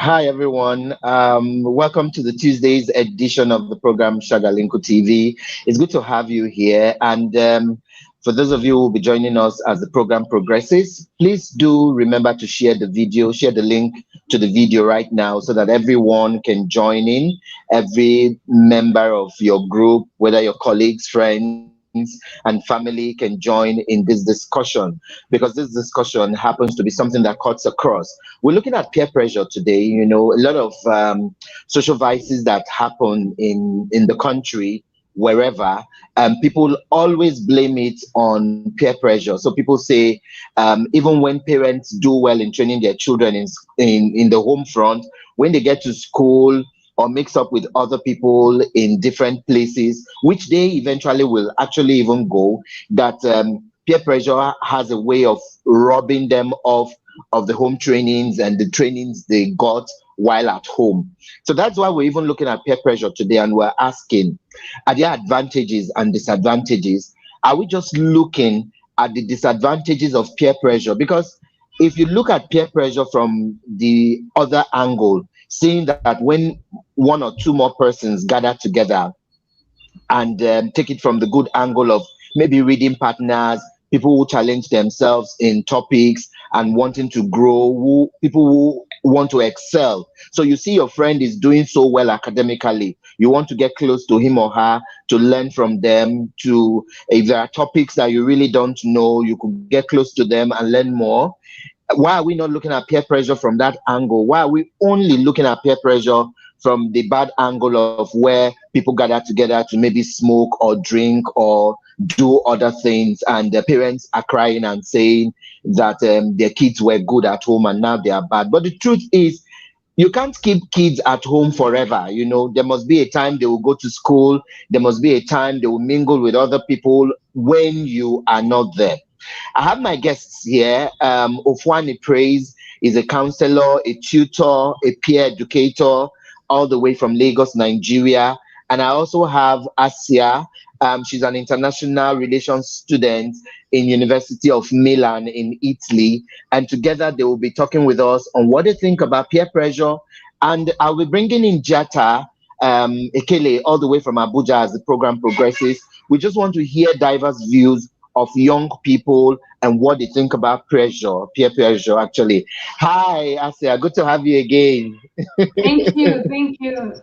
Hi, everyone. Welcome to the Tuesday's edition of the program Shagalinko TV. It's good to have you here. And for those of you who will be joining us as the program progresses, please do remember to share the video, share the link to the video right now so that everyone can join in. Every member of your group, whether your colleagues, friends, and family can join in this discussion, because this discussion happens to be something that cuts across. We're looking at peer pressure today. You know, a lot of social vices that happen in the country, wherever, people always blame it on peer pressure. So people say, even when parents do well in training their children in the home front, when they get to school or mix up with other people in different places, which they eventually will actually even go, that peer pressure has a way of robbing them of the home trainings and the trainings they got while at home. So that's why we're even looking at peer pressure today, and we're asking, are there advantages and disadvantages? Are we just looking at the disadvantages of peer pressure? Because if you look at peer pressure from the other angle, seeing that when one or two more persons gather together and take it from the good angle of maybe reading partners, people who challenge themselves in topics and wanting to grow, people who want to excel. So you see your friend is doing so well academically. You want to get close to him or her to learn from them. To if there are topics that you really don't know, you could get close to them and learn more. Why are we not looking at peer pressure from that angle? Why are we only looking at peer pressure from the bad angle of where people gather together to maybe smoke or drink or do other things, and the parents are crying and saying that their kids were good at home and now they are bad? But the truth is, you can't keep kids at home forever. You know, there must be a time they will go to school. There must be a time they will mingle with other people when you are not there. I have my guests here. OFUANI Praise is a counselor, a tutor, a peer educator, all the way from Lagos, Nigeria. And I also have ASSIA. She's an international relations student in University of Milan in Italy. And together they will be talking with us on what they think about peer pressure. And I'll be bringing in Jata Ekele all the way from Abuja as the program progresses. We just want to hear diverse views of young people and what they think about pressure, peer pressure, actually. Hi, Asia. Good to have you again. Thank you, thank you.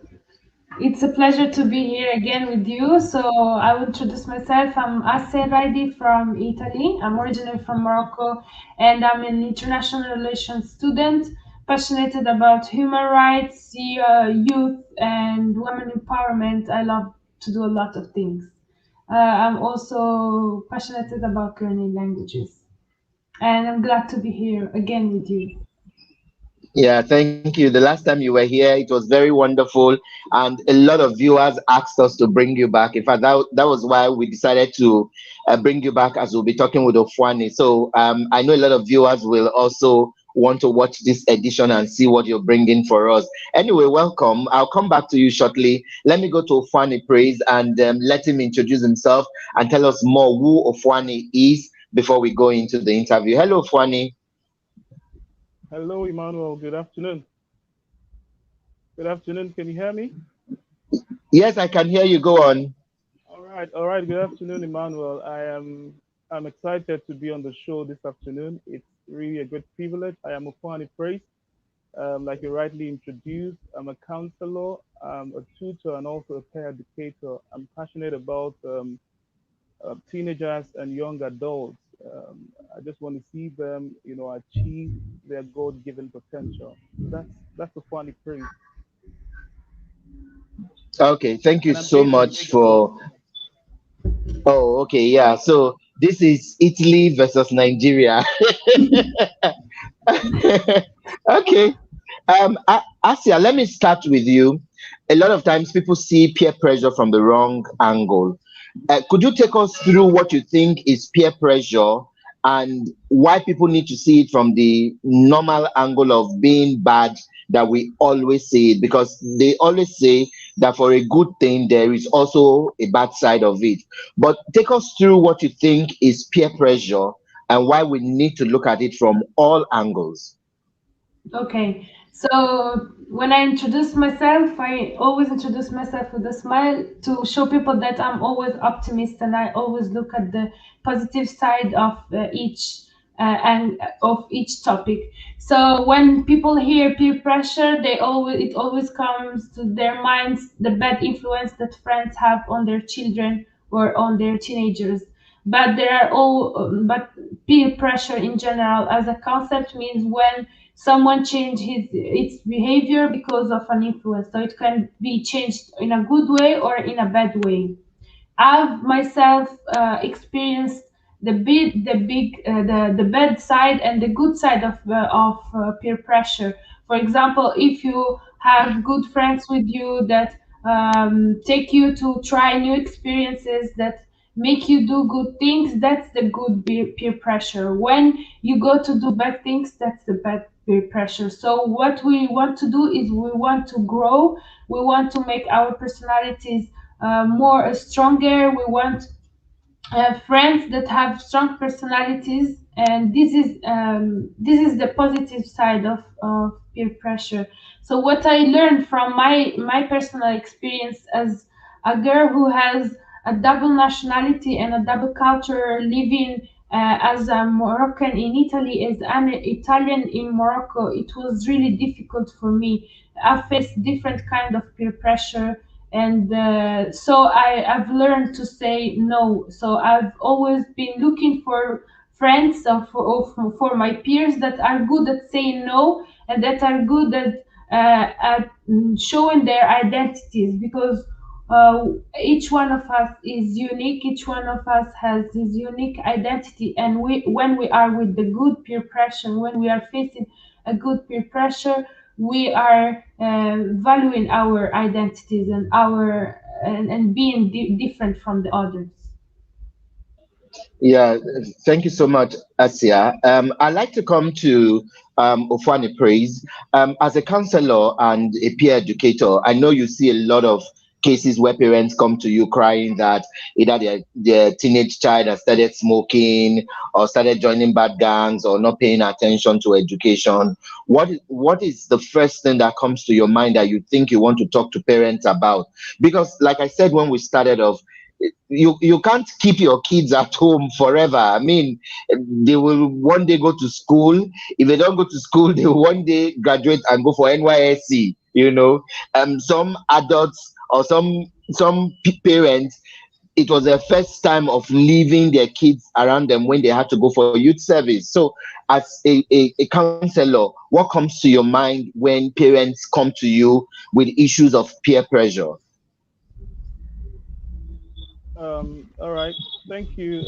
It's a pleasure to be here again with you. So I will introduce myself. I'm ERAIDI from Italy. I'm originally from Morocco, and I'm an international relations student, passionate about human rights, youth, and women empowerment. I love to do a lot of things. I'm also passionate about learning languages, and I'm glad to be here again with you. Yeah, thank you. The last time you were here, it was very wonderful, and a lot of viewers asked us to bring you back. In fact, that was why we decided to bring you back, as we'll be talking with OFUANI. So I know a lot of viewers will also want to watch this edition and see what you're bringing for us. Anyway, welcome. I'll come back to you shortly. Let me go to OFUANI Praise and let him introduce himself and tell us more who OFUANI is before we go into the interview. Hello, OFUANI. Hello, Emmanuel. Good afternoon. Good afternoon. Can you hear me? Yes, I can hear you. Go on. All right. Good afternoon, Emmanuel. I'm excited to be on the show this afternoon. It's really a great privilege. I am Ofani Praise. Like you rightly introduced, I'm a counselor, a tutor, and also a peer educator. I'm passionate about teenagers and young adults. I just want to see them, achieve their God-given potential. That's a funny praise. Okay, thank you And I'm so based in much Lagos. for. Oh, okay, yeah. So this is Italy versus Nigeria. Okay. Asia, let me start with you. A lot of times people see peer pressure from the wrong angle. Could you take us through what you think is peer pressure and why people need to see it from the normal angle of being bad that we always see it? Because they always say that for a good thing, there is also a bad side of it. But take us through what you think is peer pressure and why we need to look at it from all angles. Okay, so when I introduce myself, I always introduce myself with a smile to show people that I'm always optimist and I always look at the positive side of each and of each topic. So when people hear peer pressure, it always comes to their minds the bad influence that friends have on their children or on their teenagers. But there are but peer pressure in general as a concept means when someone change its behavior because of an influence, so it can be changed in a good way or in a bad way. I've myself experienced the bad side and the good side of peer pressure. For example, if you have good friends with you that take you to try new experiences that make you do good things, that's the good peer pressure. When you go to do bad things, that's the bad peer pressure. So what we want to do is we want to grow, we want to make our personalities more stronger. We want friends that have strong personalities, and this is the positive side of peer pressure. So what I learned from my personal experience as a girl who has a double nationality and a double culture, living as a Moroccan in Italy, as an Italian in Morocco, it was really difficult for me. I faced different kind of peer pressure, and so I've learned to say no. So I've always been looking for friends for my peers that are good at saying no and that are good at showing their identities, because each one of us is unique, each one of us has his unique identity, and when we are with the good peer pressure, when we are facing a good peer pressure, we are valuing our identities and and being different from the others. Yeah, thank you so much, Asia. I'd like to come to OFUANI Praise. As a counselor and a peer educator, I know you see a lot of cases where parents come to you crying that either their teenage child has started smoking or started joining bad gangs or not paying attention to education. What is the first thing that comes to your mind that you think you want to talk to parents about? Because, like I said when we started off, you can't keep your kids at home forever. I mean, they will one day go to school. If they don't go to school, they will one day graduate and go for NYSC. Some adults or some parents, it was their first time of leaving their kids around them when they had to go for youth service. So as a counselor, what comes to your mind when parents come to you with issues of peer pressure? All right. Thank you,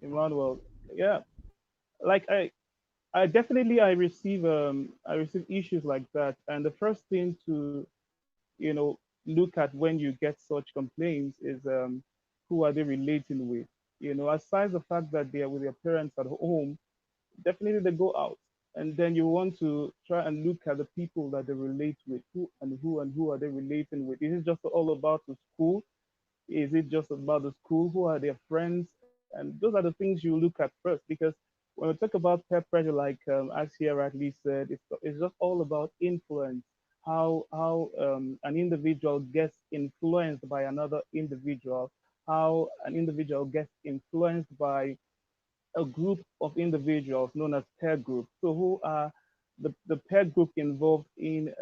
Emmanuel. Yeah, like I receive issues like that, and the first thing to look at when you get such complaints is who are they relating with. Aside the fact that they are with their parents at home, definitely they go out, and then you want to try and look at the people that they relate with, who are they relating with. Is it just all about the school? Is it just about the school? Who are their friends? And those are the things you look at first, because when we talk about peer pressure, like Asia rightly said, it's just all about influence. How an individual gets influenced by another individual, how an individual gets influenced by a group of individuals known as peer group. So who are the peer group involved in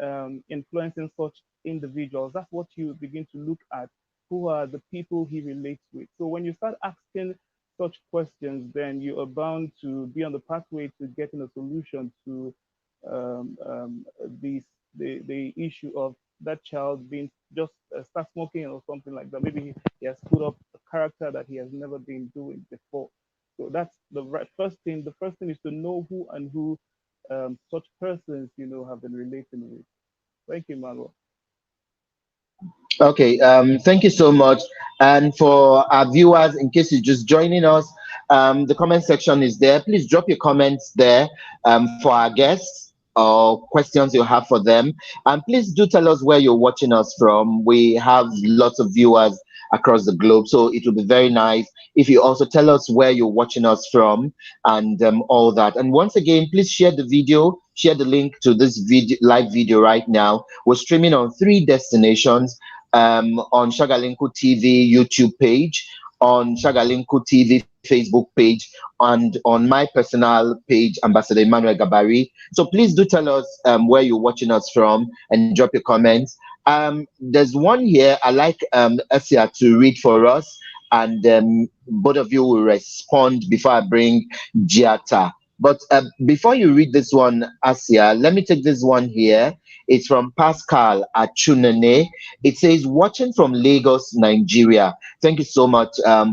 influencing such individuals? That's what you begin to look at. Who are the people he relates with? So when you start asking such questions, then you are bound to be on the pathway to getting a solution to um, um, these the issue of that child being just start smoking or something like that. Maybe he has put up a character that he has never been doing before. So that's the first thing. The first thing is to know who and who such persons have been relating with. Thank you, Manuel. Okay, thank you so much. And for our viewers, in case you're just joining us, the comment section is there. Please drop your comments there for our guests or questions you have for them. And please do tell us where you're watching us from. We have lots of viewers across the globe, so it would be very nice if you also tell us where you're watching us from and all that. And once again, please share the video, share the link to this video, live video right now. We're streaming on 3 destinations, on Shagalinku TV YouTube page, on Shagalinku TV Facebook page, and on my personal page, Ambassador Emmanuel Gabari. So please do tell us where you're watching us from and drop your comments. There's one here I like ASSIA to read for us, and both of you will respond before I bring Giata. But before you read this one, ASSIA, let me take this one here. It's from Pascal Achunene. It says, watching from Lagos, Nigeria. Thank you so much,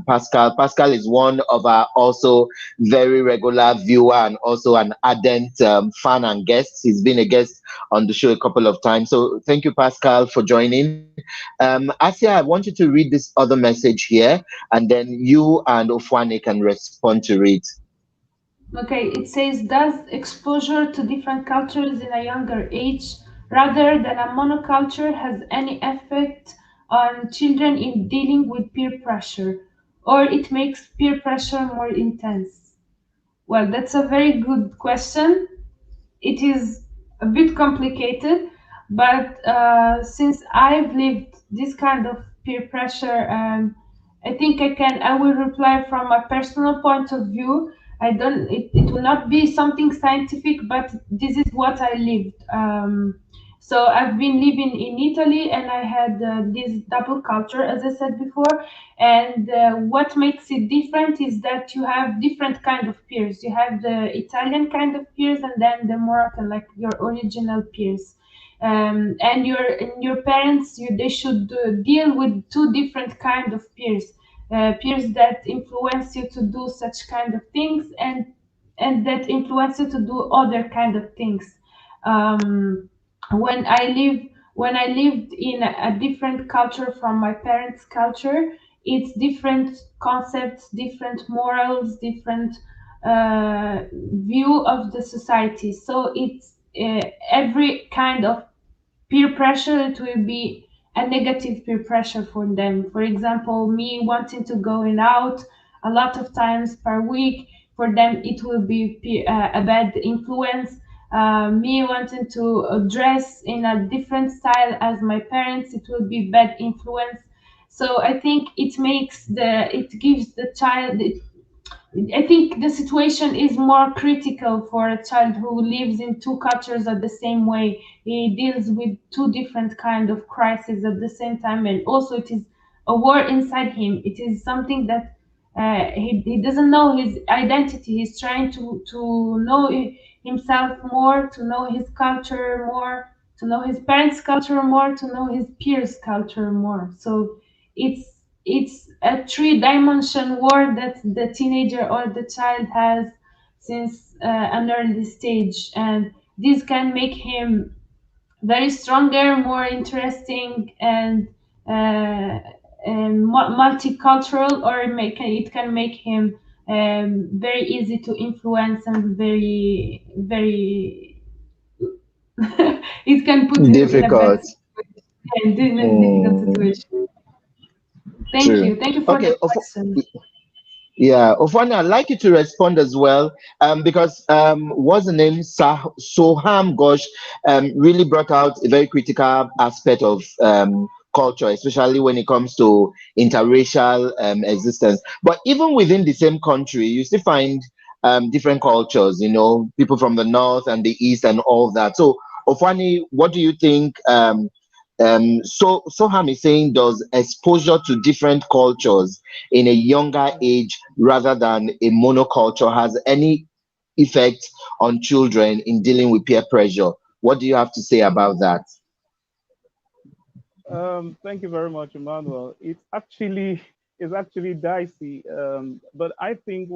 Pascal. Pascal is one of our also very regular viewer and also an ardent fan and guest. He's been a guest on the show a couple of times. So thank you, Pascal, for joining. Asia, I want you to read this other message here, and then you and OFUANI can respond to it. Okay, it says, does exposure to different cultures in a younger age rather than a monoculture has any effect on children in dealing with peer pressure, or it makes peer pressure more intense? Well, that's a very good question. It is a bit complicated, but since I've lived this kind of peer pressure, I think I will reply from a personal point of view. I don't, it will not be something scientific, but this is what I lived. So I've been living in Italy, and I had this double culture, as I said before. And what makes it different is that you have different kind of peers. You have the Italian kind of peers, and then the Moroccan, like your original peers. And your parents, they should deal with two different kind of peers. Peers that influence you to do such kind of things, and that influence you to do other kind of things. Um, when I lived in a different culture from my parents' culture, it's different concepts, different morals, different view of the society. So it's every kind of peer pressure, it will be a negative peer pressure for them. For example, me wanting to going out a lot of times per week, for them it will be a bad influence. Me wanting to dress in a different style as my parents, it will be bad influence. So I think it gives the child, I think the situation is more critical for a child who lives in two cultures at the same way. He deals with two different kind of crises at the same time, and also it is a war inside him. It is something that he doesn't know his identity. He's trying to know himself more, to know his culture more, to know his parents' culture more, to know his peers' culture more. So it's a three-dimension world that the teenager or the child has since an early stage, and this can make him very stronger, more interesting, uh, and multicultural, or it can make him very easy to influence and very it can put him in a bad Difficult. situation, in a difficult situation. Thank True. you. Thank you for Okay. the question. Yeah, Ofana, I'd like you to respond as well, because what's the name? Soham Ghosh really brought out a very critical aspect of culture, especially when it comes to interracial existence. But even within the same country, you still find different cultures, people from the north and the east and all that. So, Ofani, what do you think? So Soham is saying, does exposure to different cultures in a younger age rather than a monoculture has any effect on children in dealing with peer pressure? What do you have to say about that? Thank you very much, Emmanuel. It's actually dicey, but I think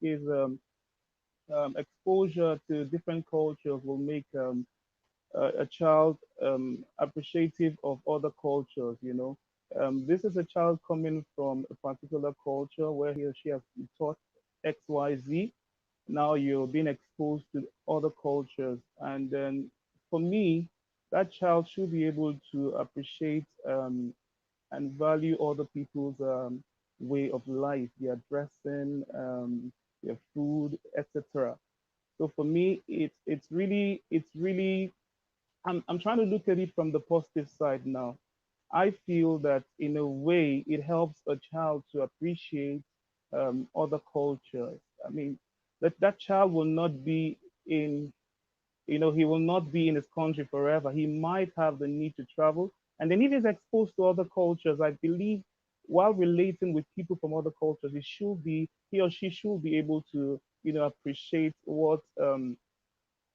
is exposure to different cultures will make a child appreciative of other cultures. This is a child coming from a particular culture where he or she has been taught X, Y, Z. Now you're being exposed to other cultures, and then for me, that child should be able to appreciate and value other people's way of life, their dressing, their food, etc. So for me, it's really I'm trying to look at it from the positive side now. I feel that in a way it helps a child to appreciate other cultures. I mean, that child will not be in, he will not be in his country forever. He might have the need to travel. And then if he's exposed to other cultures, I believe while relating with people from other cultures, he or she should be able to, appreciate what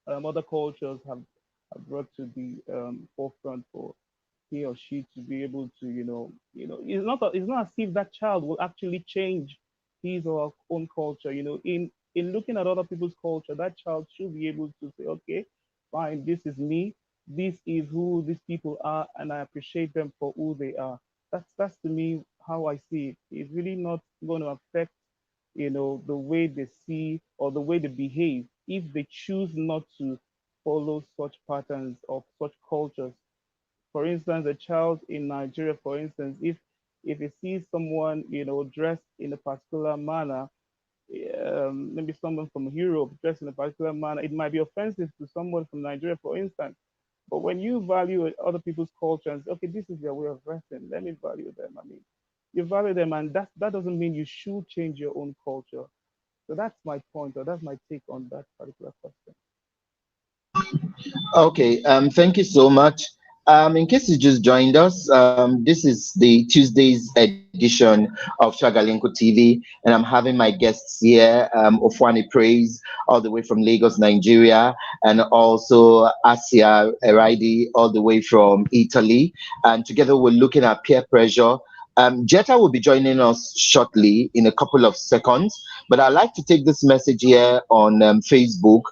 other cultures have brought to the forefront for he or she to be able to, it's not as if that child will actually change his or her own culture. In looking at other people's culture, that child should be able to say, okay, fine, this is me, this is who these people are, and I appreciate them for who they are. That's to me how I see it. It's really not going to affect, the way they see or the way they behave if they choose not to follow such patterns of such cultures. For instance, a child in Nigeria, for instance, if he sees someone, dressed in a particular manner, maybe someone from Europe dressed in a particular manner, it might be offensive to someone from Nigeria, for instance. But when you value other people's culture and say, okay, this is their way of dressing, let me value them. I mean, you value them, and that doesn't mean you should change your own culture. So that's my point, or that's my take on that particular question. Okay, thank you so much. In case you just joined us, this is the Tuesday's edition of Shagalinko TV, and I'm having my guests here, OFUANI Praise, all the way from Lagos, Nigeria, and also ASSIA, ERAIDI, all the way from Italy. And together we're looking at peer pressure. Jetta will be joining us shortly in a couple of seconds, but I'd like to take this message here on Facebook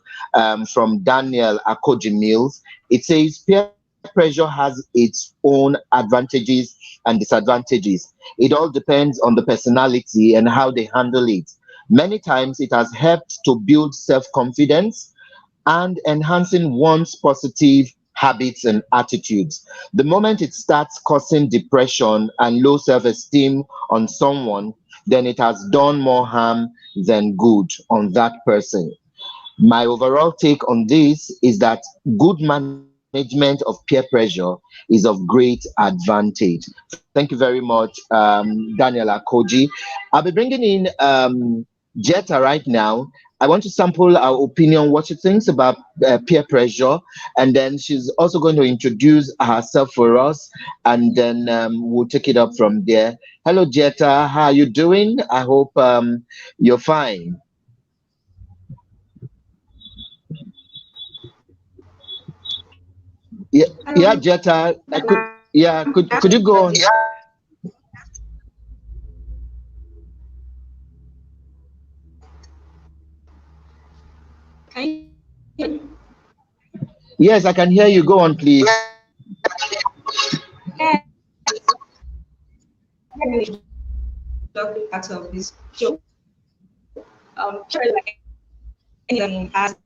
from Daniel Akoji Mills. It says peer pressure has its own advantages and disadvantages. It all depends on the personality and how they handle it. Many times it has helped to build self-confidence and enhancing one's positive habits and attitudes. The moment it starts causing depression and low self-esteem on someone, then it has done more harm than good on that person. My overall take on this is that good management of peer pressure is of great advantage. Thank you very much, Daniel Akoji. I'll be bringing in Jetta right now. I want to sample our opinion, what she thinks about peer pressure, and then she's also going to introduce herself for us, and then we'll take it up from there. Hello, Jetta. How are you doing? I hope you're fine. Yeah, yeah, Hello. Jetta. Could you go on? Everybody. Can you hear me? Yes, I can hear you. Go on, please. Yes. Let me just part of this show. Sure, like any has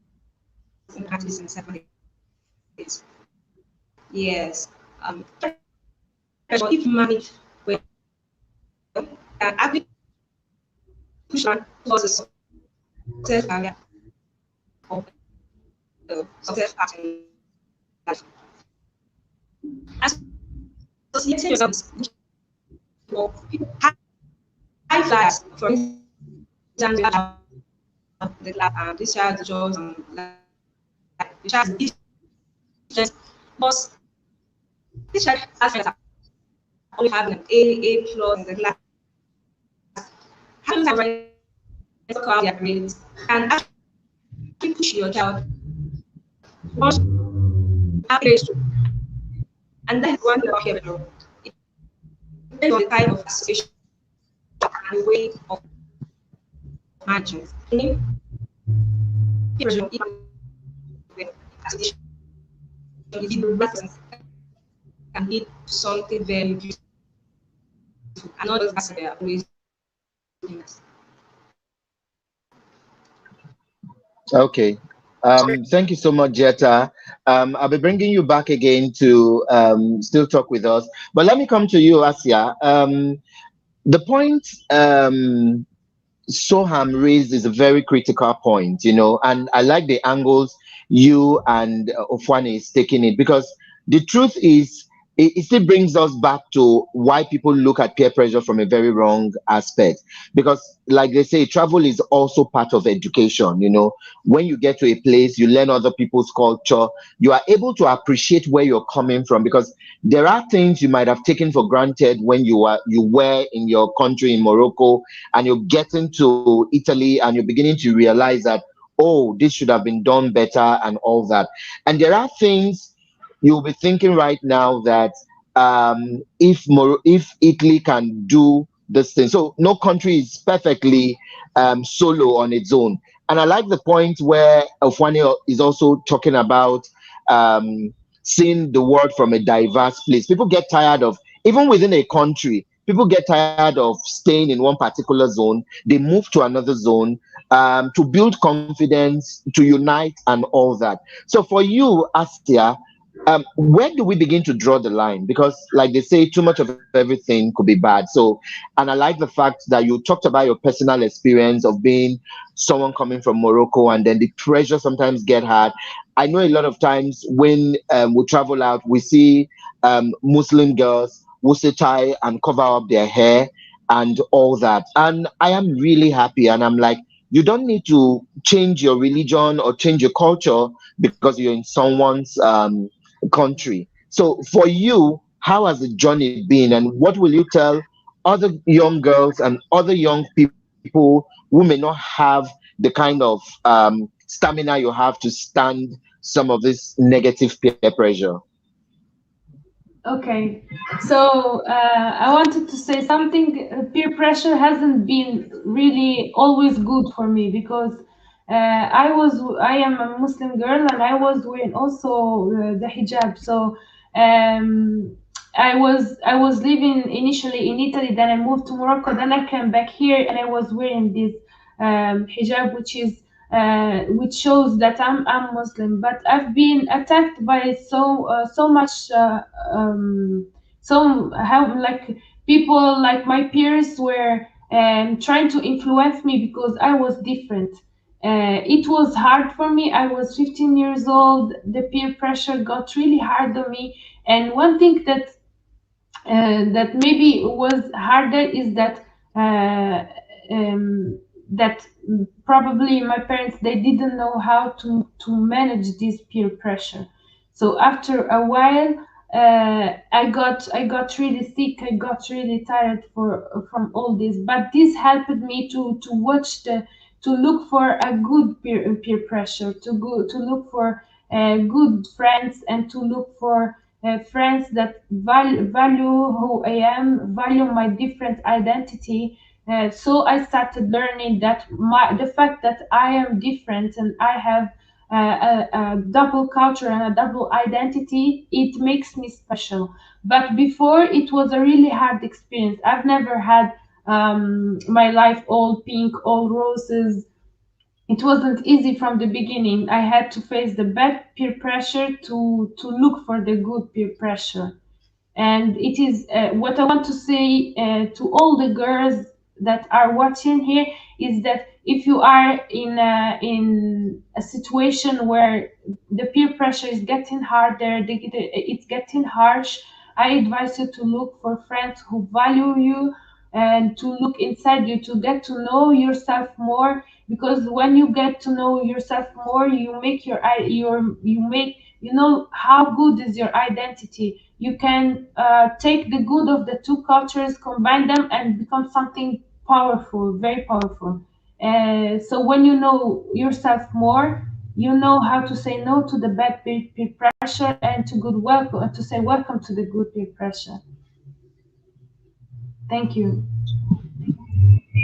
practice in 7 days. Yes. Pressure, if managed well, can actually push on towards a success career or success path in life. Associating yourself with for people high flyers, for instance, we have the lab and this child just like the child is different, but this child has friends that only having an A plus in the class. Having time right talk about their grades and actually push your child once average to, and that is one thing about peer pressure. It depends on the type of association and the way of management. In peer pressure, even with association, if the right person can lead to something very beautiful and not just as they are always doing this. Okay. Thank you so much, Jetta. I'll be bringing you back again to still talk with us. But let me come to you, Assia. The point Soham raised is a very critical point, and I like the angles you and Ofwani is taking it, because the truth is, it still brings us back to why people look at peer pressure from a very wrong aspect. Because, like they say, travel is also part of education. When you get to a place, you learn other people's culture, you are able to appreciate where you're coming from, because there are things you might have taken for granted when you were in your country in Morocco, and you're getting to Italy and you're beginning to realize that, oh, this should have been done better and all that. And there are things you'll be thinking right now that, if Italy can do this thing, so no country is perfectly solo on its own. And I like the point where Ofwani is also talking about um, seeing the world from a diverse place. People get tired of, even within a country, people get tired of staying in one particular zone. They move to another zone, to build confidence, to unite, and all that. So for you, Astia, where do we begin to draw the line? Because, like they say, too much of everything could be bad. So, and I like the fact that you talked about your personal experience of being someone coming from Morocco, and then the pressure sometimes get hard. I know a lot of times when we travel out, we see Muslim girls who say tie and cover up their hair and all that. And I am really happy. And I'm like, you don't need to change your religion or change your culture because you're in someone's country. So for you, how has the journey been, and what will you tell other young girls and other young people who may not have the kind of stamina you have to stand some of this negative peer pressure? Okay, so I wanted to say something. Peer pressure hasn't been really always good for me, because I am a Muslim girl, and I was wearing also the hijab. So I was living initially in Italy, then I moved to Morocco, then I came back here, and I was wearing this hijab, which shows that I'm Muslim. But I've been attacked by so much, so how, like, people like my peers were trying to influence me because I was different. It was hard for me. I was 15 years old. The peer pressure got really hard on me. And one thing that maybe was harder is that uh, that probably my parents, they didn't know how to manage this peer pressure. So after a while, I got really sick. I got really tired from all this. But this helped me to watch to look for a good peer pressure, to look for good friends, and to look for friends that value who I am, value my different identity. So I started learning that the fact that I am different, and I have a double culture and a double identity, it makes me special. But before, it was a really hard experience. I've never had my life all pink, all roses. It wasn't easy from the beginning. I had to face the bad peer pressure to look for the good peer pressure. And it is what I want to say to all the girls that are watching here is that if you are in a situation where the peer pressure is getting harder, it's getting harsh, I advise you to look for friends who value you, and to look inside you, to get to know yourself more. Because when you get to know yourself more, you make you know how good is your identity. You can take the good of the two cultures, combine them, and become something powerful, very powerful. So when you know yourself more, you know how to say no to the bad peer pressure, and to say welcome to the good peer pressure. Thank you.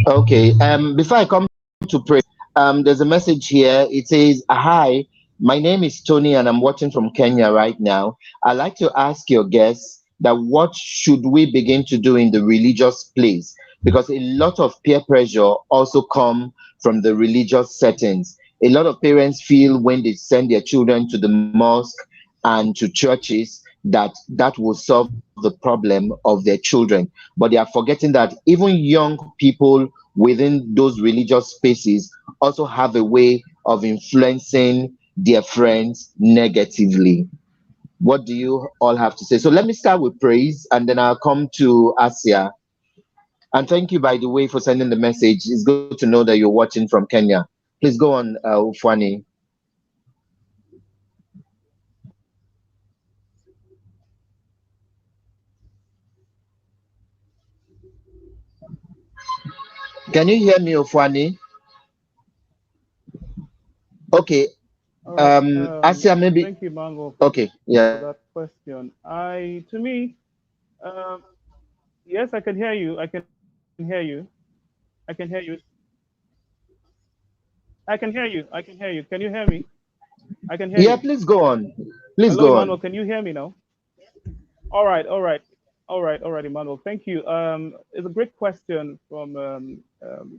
Okay. Before I come to pray, there's a message here. It says, "Hi, my name is Tony, and I'm watching from Kenya right now. I'd like to ask your guests that what should we begin to do in the religious place? Because a lot of peer pressure also come from the religious settings. A lot of parents feel when they send their children to the mosque and to churches that that will solve the problem of their children, but they are forgetting that even young people within those religious spaces also have a way of influencing their friends negatively. What do you all have to say? So let me start with praise and then I'll come to ASSIA. And thank you, by the way, for sending the message. It's good to know that you're watching from Kenya. Please go on, OFUANI. Can you hear me, OFUANI? Okay. All right. ASSIA, maybe. Thank you, Mango, Okay. for Yeah. that question. To me, um, yes, I can hear you. I can hear you. I can hear you. I can hear you. I can hear you. Can you hear me? I can hear Yeah. you. Please go on. Please Hello, go Emmanuel. on. Can you hear me now? All right. All right. All right, Emmanuel. Thank you. It's a great question from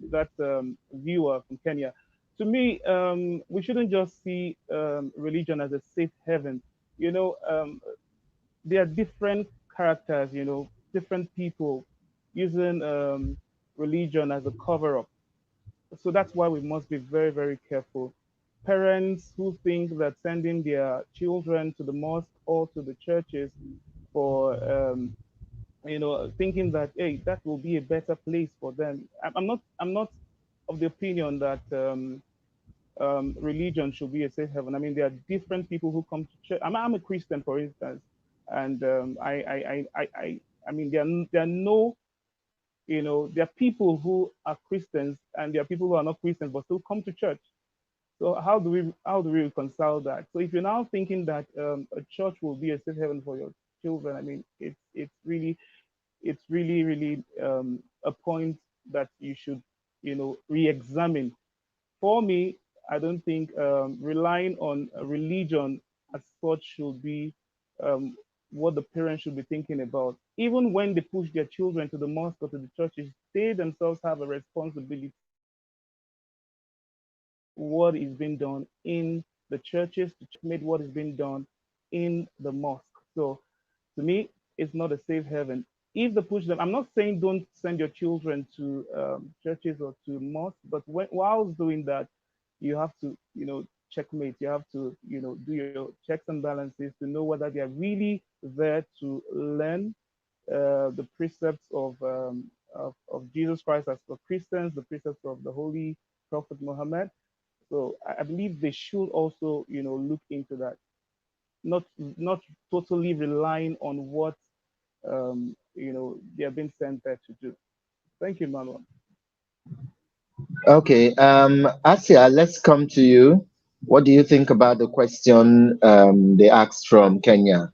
that viewer from Kenya. To me, we shouldn't just see religion as a safe haven. You know, there are different characters. You know, different people using religion as a cover up. So that's why we must be very, very careful. Parents who think that sending their children to the mosque or to the churches for thinking that, hey, that will be a better place for them. I'm not of the opinion that religion should be a safe haven. I mean, there are different people who come to church. I'm a Christian, for instance, and I mean, there are no, there are people who are Christians and there are people who are not Christians but still come to church. So how do we reconcile that? So if you're now thinking that a church will be a safe haven for your children, I mean, it's really a point that you should re-examine. For me, I don't think relying on a religion as such should be um, what the parents should be thinking about. Even when they push their children to the mosque or to the churches, they themselves have a responsibility what is being done in the churches to checkmate what is being done in the mosque. So to me, it's not a safe haven. If they push them, I'm not saying don't send your children to churches or to mosques, but whilst doing that, you have to, checkmate. You have to, do your checks and balances to know whether they are really there to learn the precepts of Jesus Christ as for Christians, the precepts of the Holy Prophet Muhammad. So I believe they should also, look into that, not totally relying on what they have been sent there to do. Thank you, Manuel. Okay. ASSIA, let's come to you. What do you think about the question they asked from Kenya?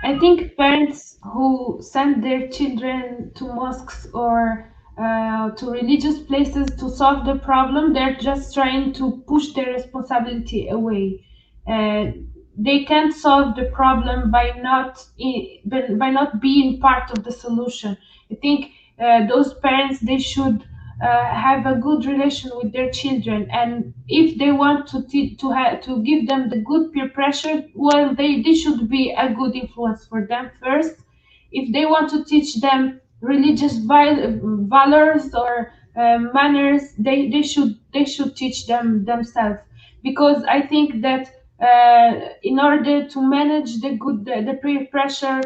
I think parents who send their children to mosques or to religious places to solve the problem, they're just trying to push their responsibility away. Uh, they can't solve the problem by not being part of the solution. I think those parents they should have a good relation with their children, and if they want to give them the good peer pressure, well, they should be a good influence for them first. If they want to teach them religious valors or manners, they should teach them themselves, because I think that in order to manage the peer pressure,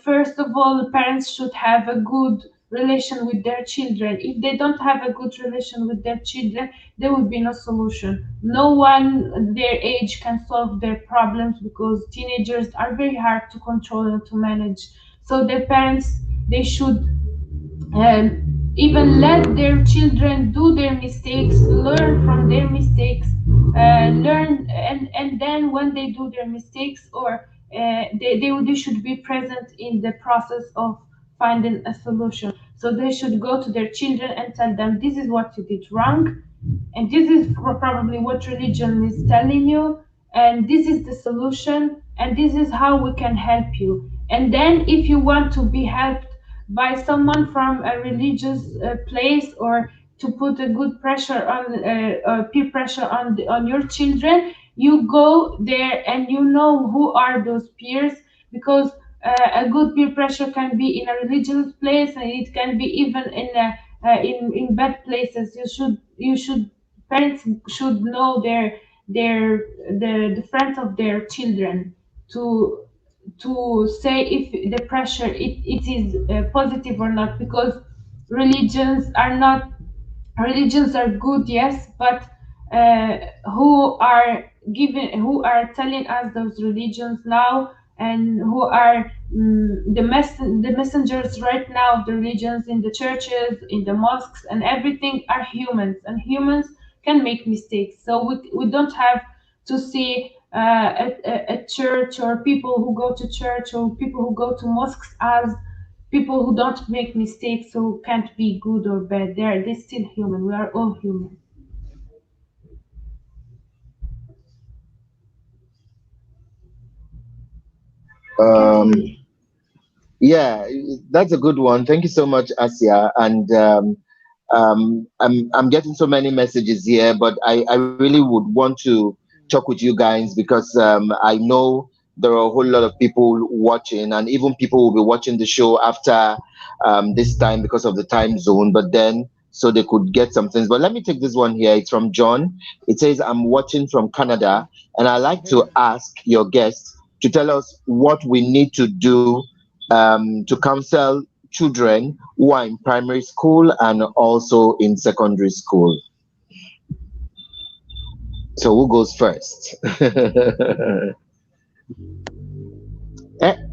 first of all, parents should have a good relation with their children. If they don't have a good relation with their children, there will be no solution. No one their age can solve their problems, because teenagers are very hard to control and to manage. So their parents, they should even let their children do their mistakes, learn from their mistakes, learn, and then when they do their mistakes, or they should be present in the process of finding a solution. So they should go to their children and tell them, this is what you did wrong, and this is probably what religion is telling you, and this is the solution, and this is how we can help you. And then if you want to be helped by someone from a religious place, or to put a good pressure on peer pressure on your children, you go there and you know who are those peers, because a good peer pressure can be in a religious place, and it can be even in in bad places. You should parents should know the friends of their children to say if the pressure it is positive or not, because religions are not religions are good, yes, but uh, who are telling us those religions now, and who are the messengers right now of the religions in the churches, in the mosques and everything, are humans, and humans can make mistakes. So we don't have to see a church, or people who go to church, or people who go to mosques, as people who don't make mistakes, who can't be good or bad. They're still human. We are all human. Um, yeah, that's a good one. Thank you so much, Asia. And I'm getting so many messages here, but I really would want to talk with you guys, because I know there are a whole lot of people watching, and even people will be watching the show after this time because of the time zone. But then, so they could get some things. But let me take this one here. It's from John. It says, "I'm watching from Canada, and I like to ask your guests to tell us what we need to do to counsel children who are in primary school and also in secondary school." So who goes first?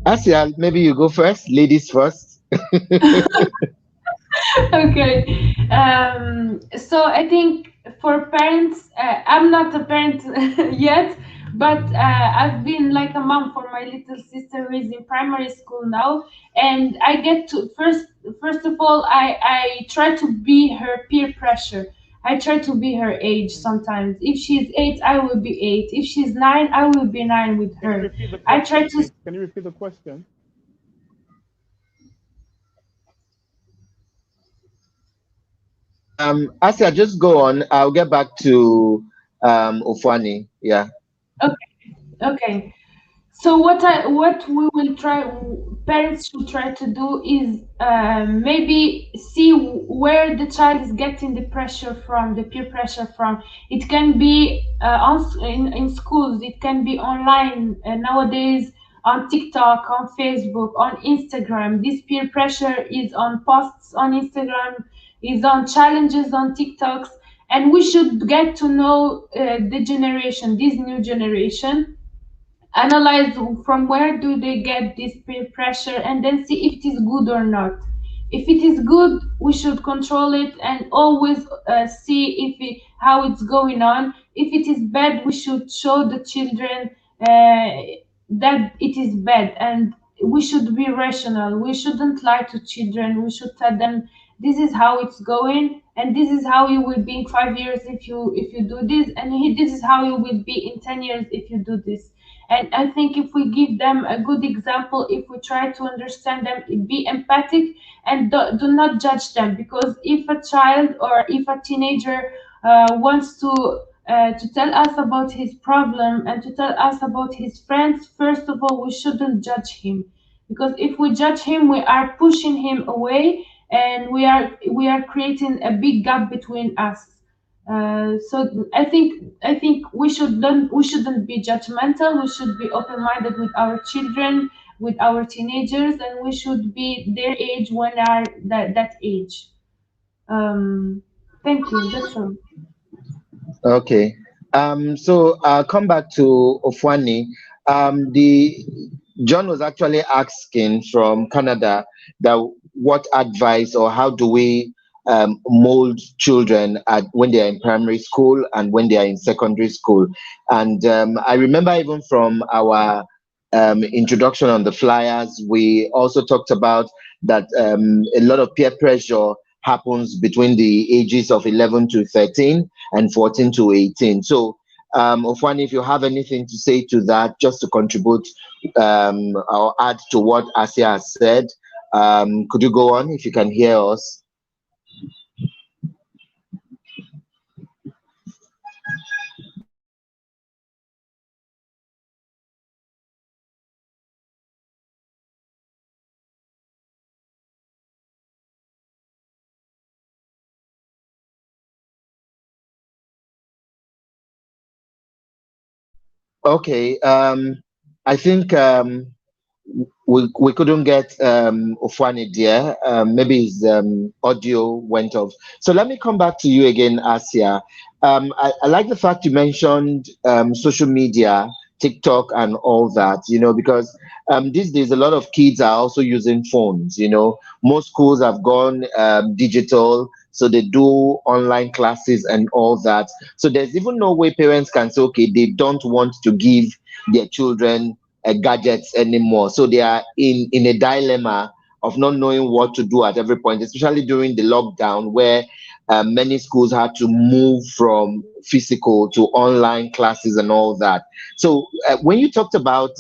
Asia, maybe you go first. Ladies first. Okay. So I think for parents, I'm not a parent yet, but I've been like a mom for my little sister who is in primary school now, and I get to first of all, I try to be her peer pressure. I try to be her age sometimes. If she's 8, I will be 8. If she's 9, I will be 9 with Can you her. repeat the I try question, to please? Can you repeat the question? Asia, just go on. I'll get back to OFUANI. Yeah. okay. Okay. So what we will try, parents should try to do is maybe see where the child is getting the pressure from, the peer pressure from. It can be in schools. It can be online nowadays, on TikTok, on Facebook, on Instagram. This peer pressure is on posts on Instagram, is on challenges on TikToks, and we should get to know the generation, this new generation, analyze from where do they get this peer pressure, and then see if it is good or not. If it is good, we should control it and always see how it's going on. If it is bad, we should show the children that it is bad, and we should be rational. We shouldn't lie to children. We should tell them this is how it's going, and this is how you will be in 5 years if you do this, and this is how you will be in 10 years if you do this. And I think if we give them a good example, if we try to understand them, be empathic, and do not judge them, because if a child or if a teenager wants to tell us about his problem and to tell us about his friends, first of all, we shouldn't judge him, because if we judge him, we are pushing him away, and we are creating a big gap between us. So I think we shouldn't be judgmental. We should be open-minded with our children, with our teenagers, and we should be their age when are that age. Thank you. That's all. Okay. So I'll come back to OFUANI. The John was actually asking from Canada that what advice or how do we mold children when they are in primary school and when they are in secondary school. And I remember even from our introduction on the flyers, we also talked about that a lot of peer pressure happens between the ages of 11 to 13 and 14 to 18. So, OFUANI, if you have anything to say to that, just to contribute or add to what ASSIA has said, could you go on if you can hear us? Okay. I think we couldn't get OFUANI there. Maybe his audio went off. So let me come back to you again, Asia. I like the fact you mentioned social media, TikTok, and all that. Because these days a lot of kids are also using phones. Most schools have gone digital, so they do online classes and all that. So there's even no way parents can say, okay, they don't want to give their children gadgets anymore. So they are in a dilemma of not knowing what to do at every point, especially during the lockdown, where many schools had to move from physical to online classes and all that. So when you talked about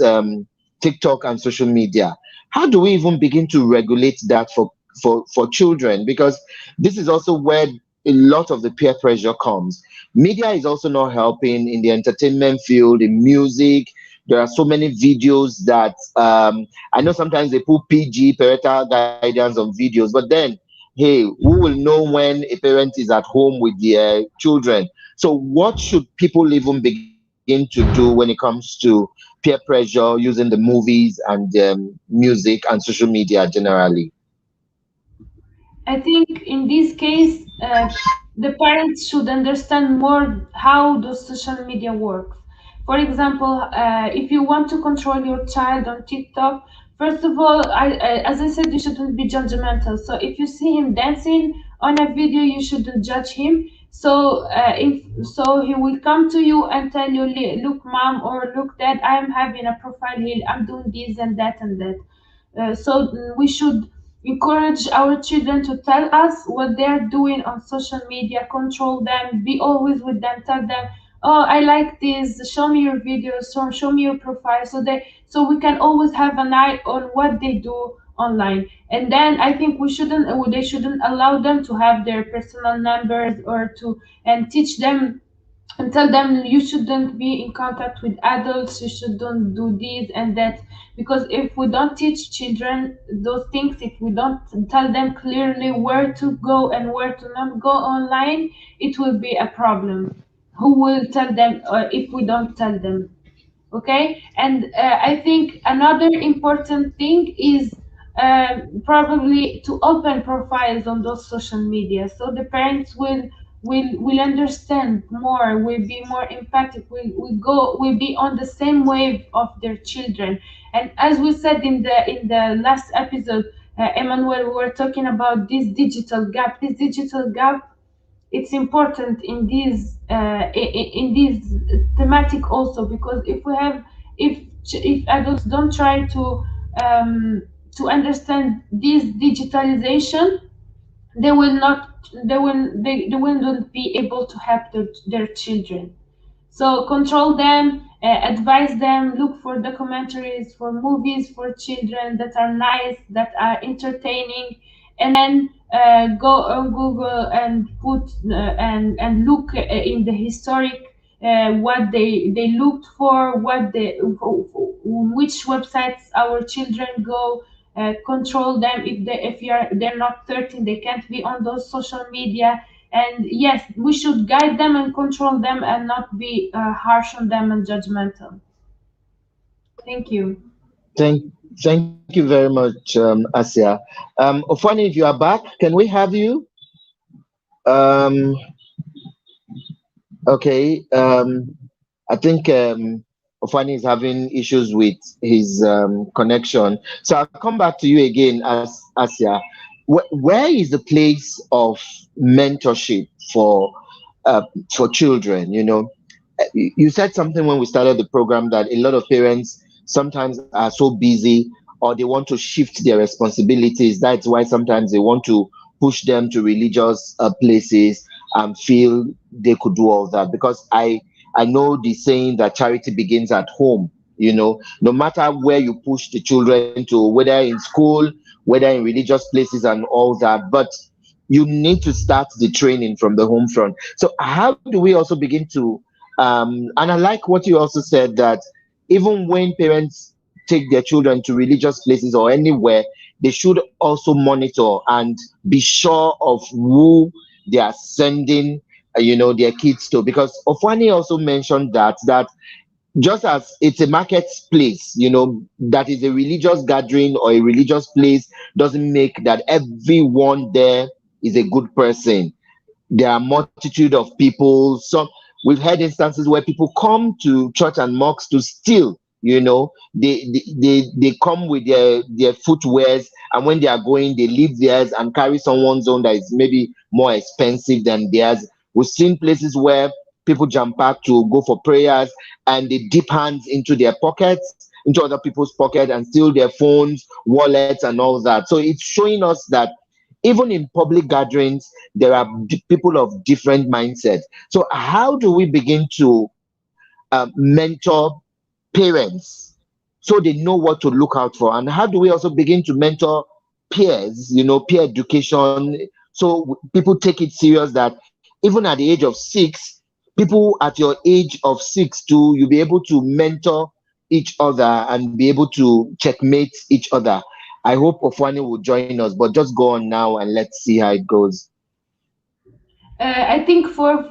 TikTok and social media, how do we even begin to regulate that for children? Because this is also where a lot of the peer pressure comes. Media is also not helping in the entertainment field, in music. There are so many videos that I know sometimes they put PG, parental guidance, on videos, but then, hey, who will know when a parent is at home with their children? So what should people even begin to do when it comes to peer pressure using the movies and music and social media generally? I think in this case, the parents should understand more how the social media works. For example, if you want to control your child on TikTok, first of all, as I said, you shouldn't be judgmental. So if you see him dancing on a video, you shouldn't judge him. So if so, he will come to you and tell you, "Look, mom," or "Look, dad, I am having a profile here. I'm doing this and that and that." So we should encourage our children to tell us what they're doing on social media, control them, be always with them, tell them, "Oh, I like this, show me your videos, show me your profile," so we can always have an eye on what they do online. And then I think they shouldn't allow them to have their personal numbers, or to and teach them and tell them, "You shouldn't be in contact with adults, you shouldn't do this and that." Because if we don't teach children those things, if we don't tell them clearly where to go and where to not go online, it will be a problem. Who will tell them if we don't tell them? Okay. And I think another important thing is probably to open profiles on those social media, so the parents will understand more, will be more empathic, will be on the same wave of their children. And as we said in the last episode, Emmanuel, we were talking about this digital gap. It's important in this thematic also, because if adults don't try to understand this digitalization, they will not be able to help their children. So control them, advise them, look for documentaries, for movies for children that are nice, that are entertaining, and then go on Google and put and look in the historic what they looked for, which websites our children go. Control them. If they're not 13, they can't be on those social media. And yes, we should guide them and control them, and not be harsh on them and judgmental. Thank you. Thank, thank you very much, Asia. Ofani, if you are back, can we have you? Um, okay. I think Ofani is having issues with his connection. So I'll come back to you again, as Asia. Where is the place of mentorship for children? You said something when we started the program, that a lot of parents sometimes are so busy, or they want to shift their responsibilities. That's why sometimes they want to push them to religious places and feel they could do all that. Because I know the saying that charity begins at home. No matter where you push the children to, whether in school, whether in religious places and all that, but you need to start the training from the home front. So how do we also begin to and I like what you also said, that even when parents take their children to religious places or anywhere, they should also monitor and be sure of who they are sending their kids to. Because Ofani also mentioned that just as it's a marketplace, that is a religious gathering or a religious place, doesn't make that everyone there is a good person. There are multitude of people. Some, we've had instances where people come to church and mosques to steal. They come with their footwears, and when they are going, they leave theirs and carry someone's own that is maybe more expensive than theirs. We've seen places where people jump back to go for prayers, and they dip hands into their pockets, into other people's pocket, and steal their phones, wallets, and all that. So it's showing us that even in public gatherings, there are people of different mindsets. So how do we begin to mentor parents so they know what to look out for? And how do we also begin to mentor peers, peer education, so people take it serious that even at the age of 6, people at your age of 6 too, you'll be able to mentor each other and be able to checkmate each other. I hope Ofwani will join us, but just go on now and let's see how it goes. I think for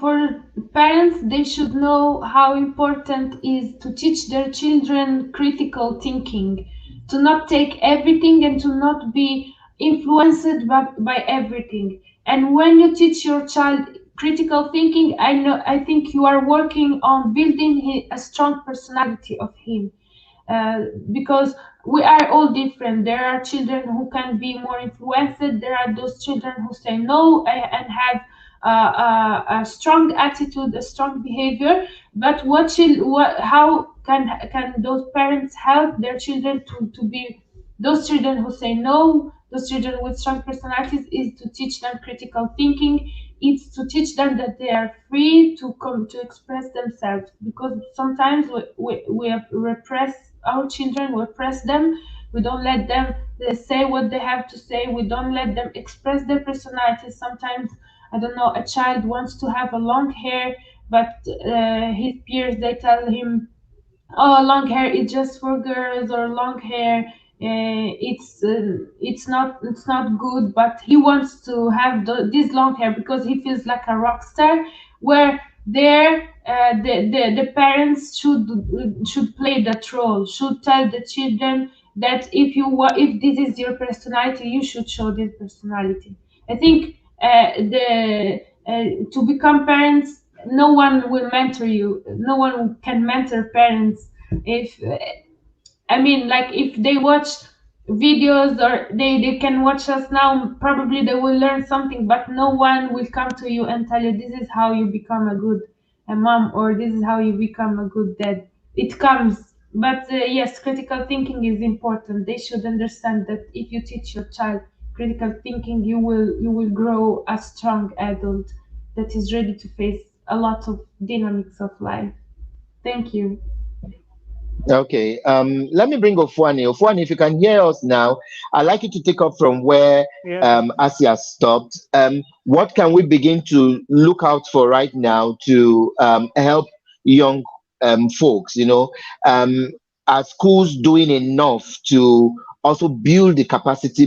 parents, they should know how important is to teach their children critical thinking, to not take everything and to not be influenced by everything. And when you teach your child critical thinking, I think you are working on building a strong personality of him. Because we are all different. There are children who can be more influenced. There are those children who say no and have a strong attitude, a strong behavior. But how can those parents help their children to be those children who say no, those children with strong personalities? Is to teach them critical thinking. It's to teach them that they are free to come to express themselves, because sometimes we repress our children, we oppress them, we don't let them say what they have to say, we don't let them express their personalities. Sometimes, I don't know, a child wants to have a long hair, but his peers, they tell him, oh, long hair is just for girls, or long hair it's not good, but he wants to have this long hair because he feels like a rock star. Where there the parents should play that role, should tell the children that if this is your personality, you should show this personality. I think to become parents, no one will mentor you, no one can mentor parents. If I mean, like, if they watch videos, or they can watch us now, probably they will learn something, but no one will come to you and tell you this is how you become a good mom, or this is how you become a good dad. It comes, but yes, critical thinking is important. They should understand that if you teach your child critical thinking, you will grow a strong adult that is ready to face a lot of dynamics of life. Thank you. Okay, let me bring Ofwani. Ofwani, if you can hear us now, I'd like you to take up from where Yes. ASSIA stopped. What can we begin to look out for right now to help young folks? Are schools doing enough to also build the capacity,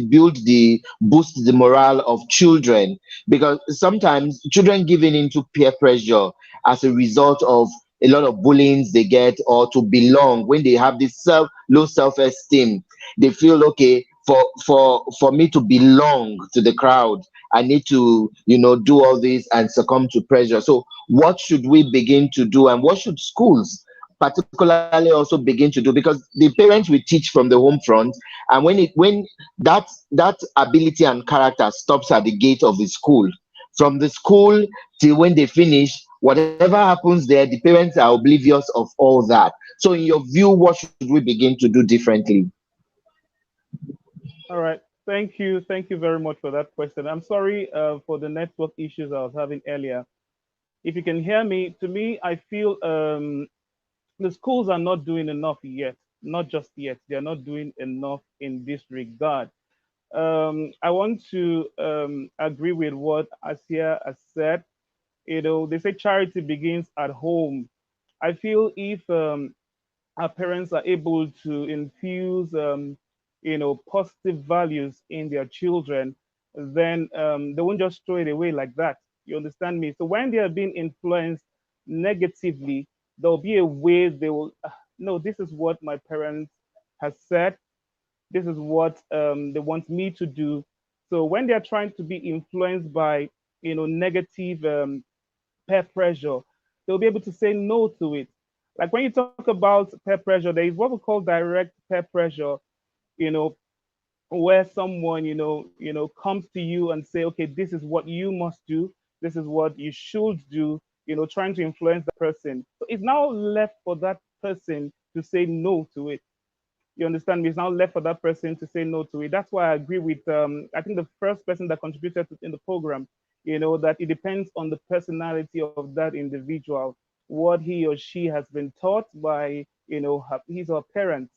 boost the morale of children? Because sometimes children giving into peer pressure as a result of a lot of bullying they get, or to belong, when they have this low self-esteem, they feel, okay, for me to belong to the crowd, I need to do all this and succumb to pressure. So what should we begin to do, and what should schools particularly also begin to do? Because the parents will teach from the home front, and when that ability and character stops at the gate of the school, from the school till when they finish, whatever happens there, the parents are oblivious of all that. So in your view, what should we begin to do differently? All right. Thank you. Thank you very much for that question. I'm sorry for the network issues I was having earlier. If you can hear me, to me, I feel the schools are not doing enough yet. Not just yet. They're not doing enough in this regard. I want to agree with what ASSIA has said. They say charity begins at home. I feel if our parents are able to infuse, positive values in their children, then they won't just throw it away like that. You understand me? So when they are being influenced negatively, there'll be a way they will, no, this is what my parents has said. This is what they want me to do. So when they're trying to be influenced by, negative peer pressure, they'll be able to say no to it. Like when you talk about peer pressure, there is what we call direct peer pressure, you know, where someone, comes to you and say, okay, this is what you must do. This is what you should do, trying to influence the person. So it's now left for that person to say no to it. You understand me? It's now left for that person to say no to it. That's why I agree with, I think the first person that contributed in the program, that it depends on the personality of that individual, what he or she has been taught by, his or parents.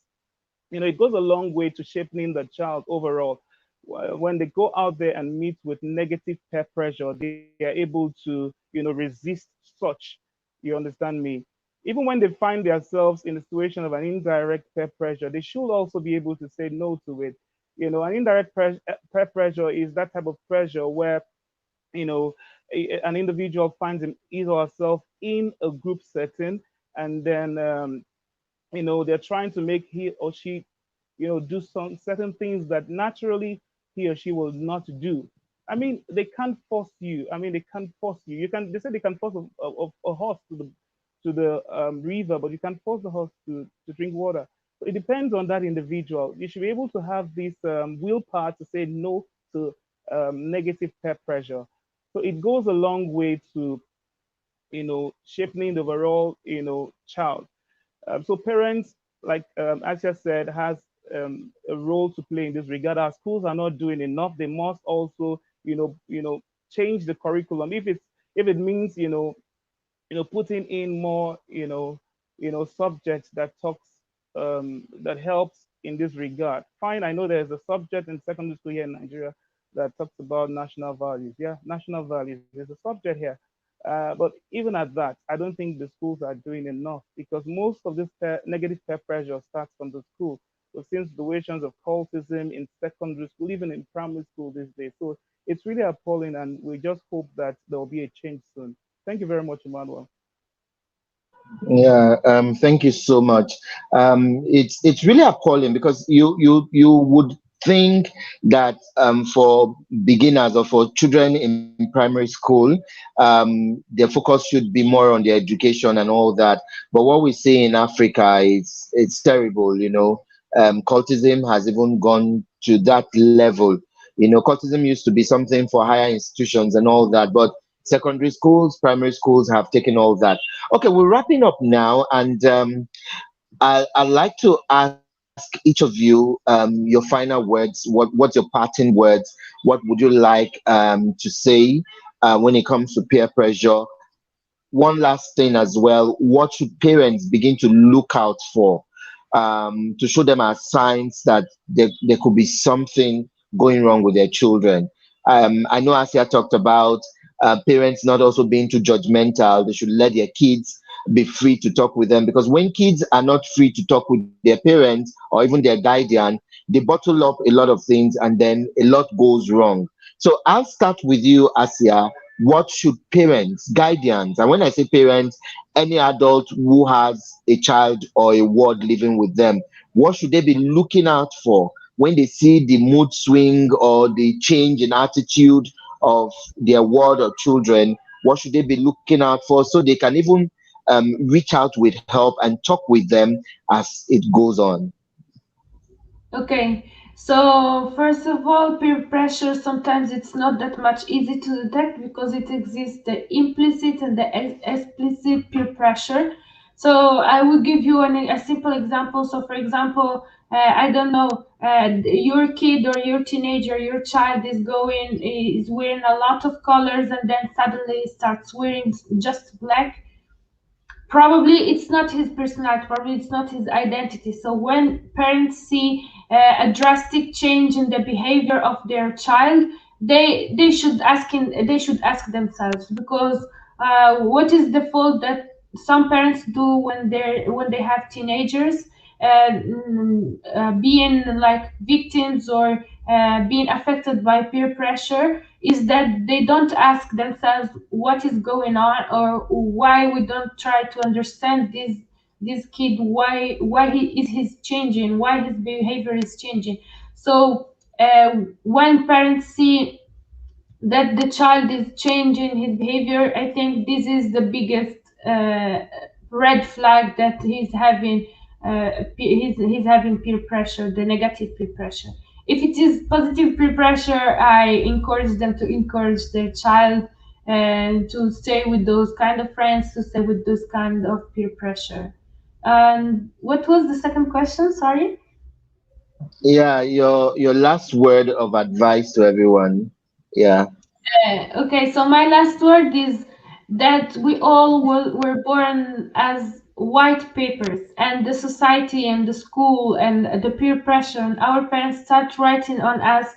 It goes a long way to shaping the child overall. When they go out there and meet with negative peer pressure, they are able to, resist such. You understand me? Even when they find themselves in a situation of an indirect peer pressure, they should also be able to say no to it. An indirect peer pressure is that type of pressure where, you know, an individual finds his or herself in a group setting, and then they're trying to make he or she, do some certain things that naturally he or she will not do. I mean, they can't force you. I mean, they can't force you. They say they can force a horse to the river, but you can't force the horse to drink water. So it depends on that individual. You should be able to have this willpower to say no to negative peer pressure. So it goes a long way to, shaping the overall, child. So parents, like Asia said, has a role to play in this regard. Our schools are not doing enough. They must also, change the curriculum. If it means, putting in more, subjects that that helps in this regard. Fine, I know there's a subject in secondary school here in Nigeria that talks about national values. Yeah, national values. There's a subject here. But even at that, I don't think the schools are doing enough, because most of this negative peer pressure starts from the school. We've seen situations of cultism in secondary school, even in primary school these days. So it's really appalling, and we just hope that there will be a change soon. Thank you very much, Emmanuel. Yeah, thank you so much. It's really appalling, because you would think that for beginners or for children in primary school, their focus should be more on their education and all that. But what we see in Africa is it's terrible. Cultism has even gone to that level. Cultism used to be something for higher institutions and all that, but secondary schools, primary schools have taken all that. Okay, we're wrapping up now, and I'd like to ask each of you your final words. What's your parting words? What would you like to say when it comes to peer pressure? One last thing as well: what should parents begin to look out for to show them as signs that there could be something going wrong with their children? I know Asia talked about parents not also being too judgmental. They should let their kids be free to talk with them, because when kids are not free to talk with their parents or even their guardian, they bottle up a lot of things, and then a lot goes wrong. So I'll start with you, Asia. What should parents, guardians, and when I say parents, any adult who has a child or a ward living with them, what should they be looking out for when they see the mood swing or the change in attitude of their ward or children? What should they be looking out for, so they can even reach out with help and talk with them as it goes on? Okay, so first of all, peer pressure, sometimes it's not that much easy to detect because it exists the implicit and the explicit peer pressure. So I will give you a simple example. So for example, I don't know, your kid or your teenager, your child is wearing a lot of colors, and then suddenly starts wearing just black. Probably it's not his personality, probably it's not his identity. So when parents see a drastic change in the behavior of their child, they should ask themselves, because what is the fault that some parents do when they have teenagers? being like victims or being affected by peer pressure is that they don't ask themselves what is going on, or why we don't try to understand this kid, why he is he's changing, why his behavior is changing. So when parents see that the child is changing his behavior, I think this is the biggest red flag that he's having. He's having peer pressure, the negative peer pressure. If it is positive peer pressure, I encourage them to encourage their child and to stay with those kind of friends, to stay with those kind of peer pressure. And what was the second question? Sorry. Yeah, your last word of advice to everyone. Yeah. Okay, so my last word is that we all were born as white papers, and the society and the school and the peer pressure and our parents start writing on us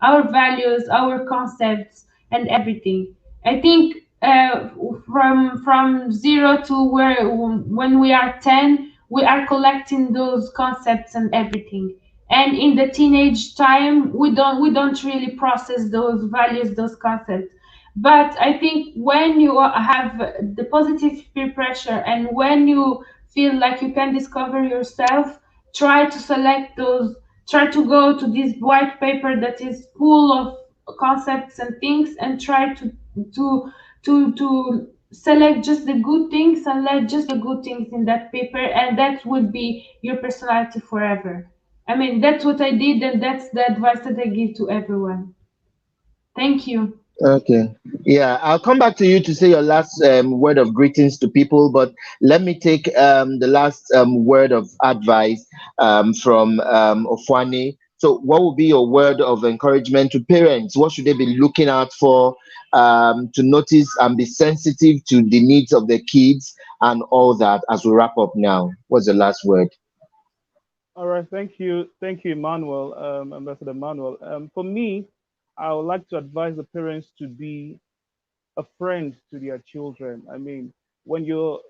our values, our concepts, and everything. I think from zero to where when we are 10, we are collecting those concepts and everything, and in the teenage time we don't really process those values, those concepts. But I think when you have the positive peer pressure and when you feel like you can discover yourself, try to select those, try to go to this white paper that is full of concepts and things, and try to to select just the good things and let just the good things in that paper, and that would be your personality forever. I mean, that's what I did, and that's the advice that I give to everyone. Thank you. Okay. Yeah, I'll come back to you to say your last word of greetings to people, but let me take the last word of advice from OFUANI. So, what would be your word of encouragement to parents? What should they be looking out for to notice and be sensitive to the needs of their kids and all that as we wrap up now? What's the last word? All right, thank you, Emmanuel, Ambassador Emmanuel. For me, I would like to advise the parents to be a friend to their children. I mean, when you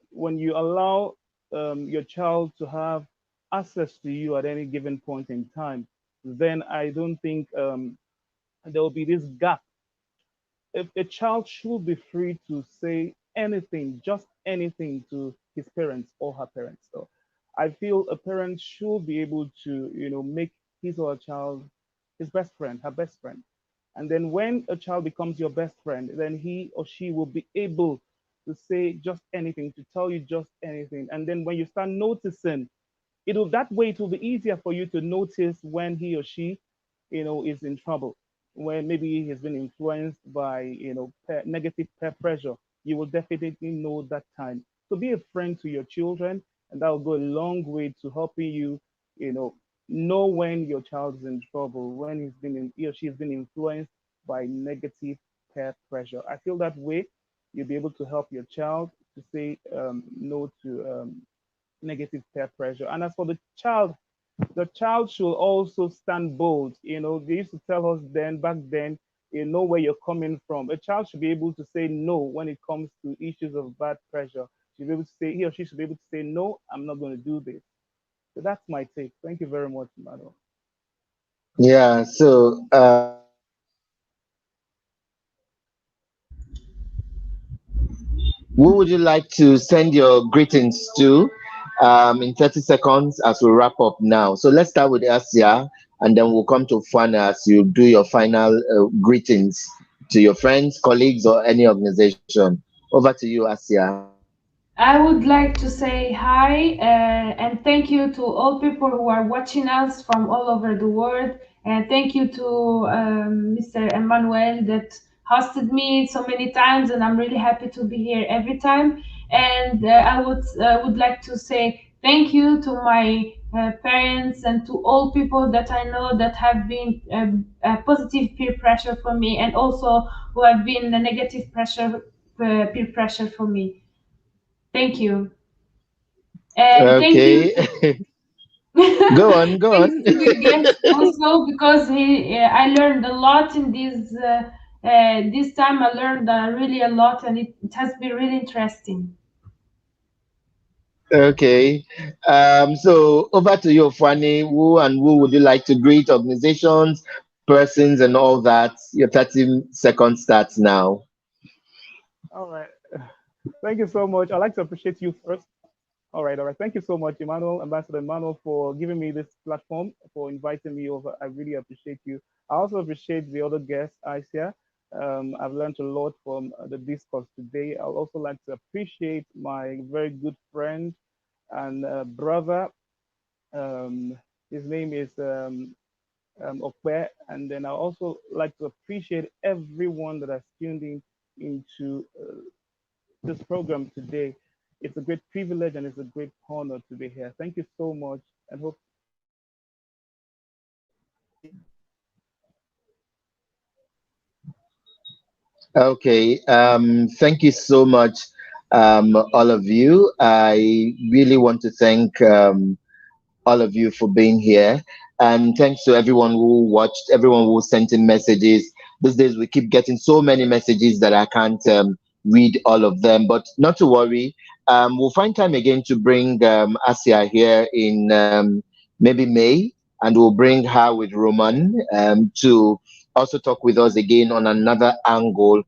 allow your child to have access to you at any given point in time, then I don't think there will be this gap. If a child should be free to say anything, just anything to his parents or her parents. So I feel a parent should be able to, make his or her child his best friend, her best friend. And then when a child becomes your best friend, then he or she will be able to say just anything, to tell you just anything. And then when you start noticing, that way it will be easier for you to notice when he or she, is in trouble, when maybe he has been influenced by, negative peer pressure. You will definitely know that time. So be a friend to your children, and that will go a long way to helping you, you know when your child is in trouble, when he or she has been influenced by negative peer pressure. I feel that way you'll be able to help your child to say no to negative peer pressure. And as for the child should also stand bold. They used to tell us then, back then, you know where you're coming from. A child should be able to say no when it comes to issues of bad pressure. Should be able to say, he or she should be able to say, no, I'm not going to do this. So that's my take. Thank you very much, Emmanuel. Yeah, so who would you like to send your greetings to in 30 seconds as we wrap up now? So let's start with ASSIA, and then we'll come to Fana as you do your final greetings to your friends, colleagues, or any organization. Over to you, ASSIA. I would like to say hi and thank you to all people who are watching us from all over the world. And thank you to Mr. Emmanuel that hosted me so many times, and I'm really happy to be here every time. And I would like to say thank you to my parents and to all people that I know that have been positive peer pressure for me, and also who have been a negative peer pressure for me. Thank you. And thank you. Okay, go on, go Thanks on. to the guest also, because I learned a lot in this time. I learned really a lot, and it has been really interesting. Okay. So over to you, Fanny. Who and who would you like to greet? Organizations, persons, and all that. Your 30 seconds starts now. All right. Thank you so much. I'd like to appreciate you first. All right. Thank you so much, Emmanuel, Ambassador Emmanuel, for giving me this platform, for inviting me over. I really appreciate you. I also appreciate the other guests, ASSIA. I've learned a lot from the discourse today. I'd also like to appreciate my very good friend and brother. Um, his name is Okwe. And then I also like to appreciate everyone that has tuned in into this program today. It's a great privilege and it's a great honor to be here. Thank you so much and hope. Okay. Thank you so much, all of you. I really want to thank all of you for being here. And thanks to everyone who watched, everyone who sent in messages. These days we keep getting so many messages that I can't read all of them, but not to worry. We'll find time again to bring ASSIA here in maybe May, and we'll bring her with Roman to also talk with us again on another angle,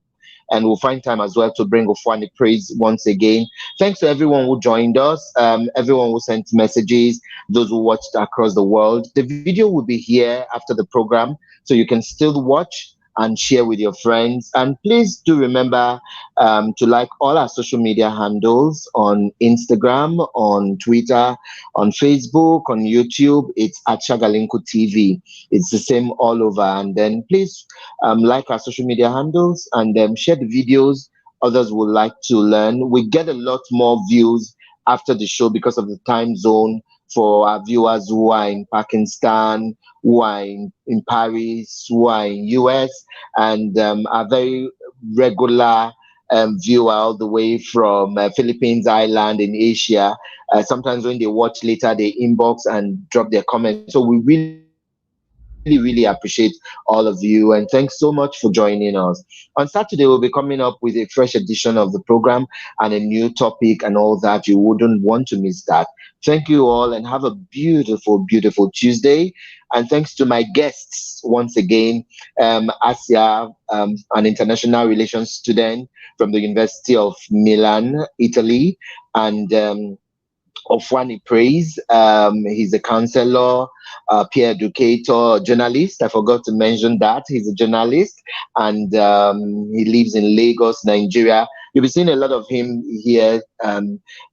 and we'll find time as well to bring OFUANI praise once again. Thanks to everyone who joined us, everyone who sent messages, those who watched across the world. The video will be here after the program, so you can still watch and share with your friends. And please do remember to like all our social media handles on Instagram, on Twitter, on Facebook, on YouTube. It's at Shagalinku TV. It's the same all over. And then please like our social media handles and share the videos others would like to learn. We get a lot more views after the show because of the time zone for our viewers who are in Pakistan, who are in Paris, who are in US, and are very regular viewer all the way from Philippines Island in Asia. Sometimes when they watch later, they inbox and drop their comments. So we really appreciate all of you, and thanks so much for joining us. On Saturday, we'll be coming up with a fresh edition of the program and a new topic and all that. You wouldn't want to miss that. Thank you all and have a beautiful, beautiful Tuesday. And thanks to my guests once again, ASSIA, an international relations student from the University of Milan, Italy, and OFUANI Praise. He's a counselor, peer educator, journalist. I forgot to mention that. He's a journalist and he lives in Lagos, Nigeria. You'll be seeing a lot of him here.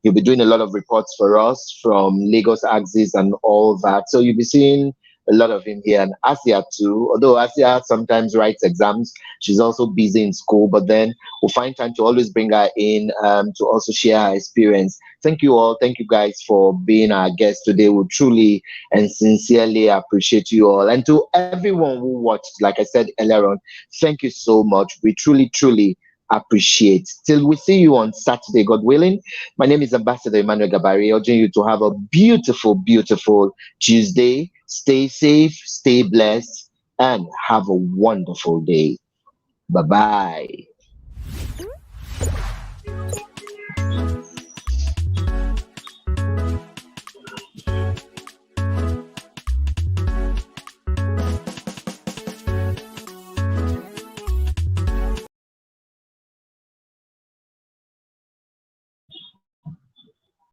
He'll be doing a lot of reports for us from Lagos Axis and all that. So you'll be seeing a lot of him here. And ASSIA too, although ASSIA sometimes writes exams, she's also busy in school, but then we'll find time to always bring her in to also share her experience. Thank you all. Thank you guys for being our guests today. We truly and sincerely appreciate you all. And to everyone who watched, like I said earlier on, thank you so much. We truly, truly appreciate. Till we see you on Saturday, God willing. My name is Ambassador Emmanuel Gabari, urging you to have a beautiful, beautiful Tuesday. Stay safe, stay blessed, and have a wonderful day. Bye-bye.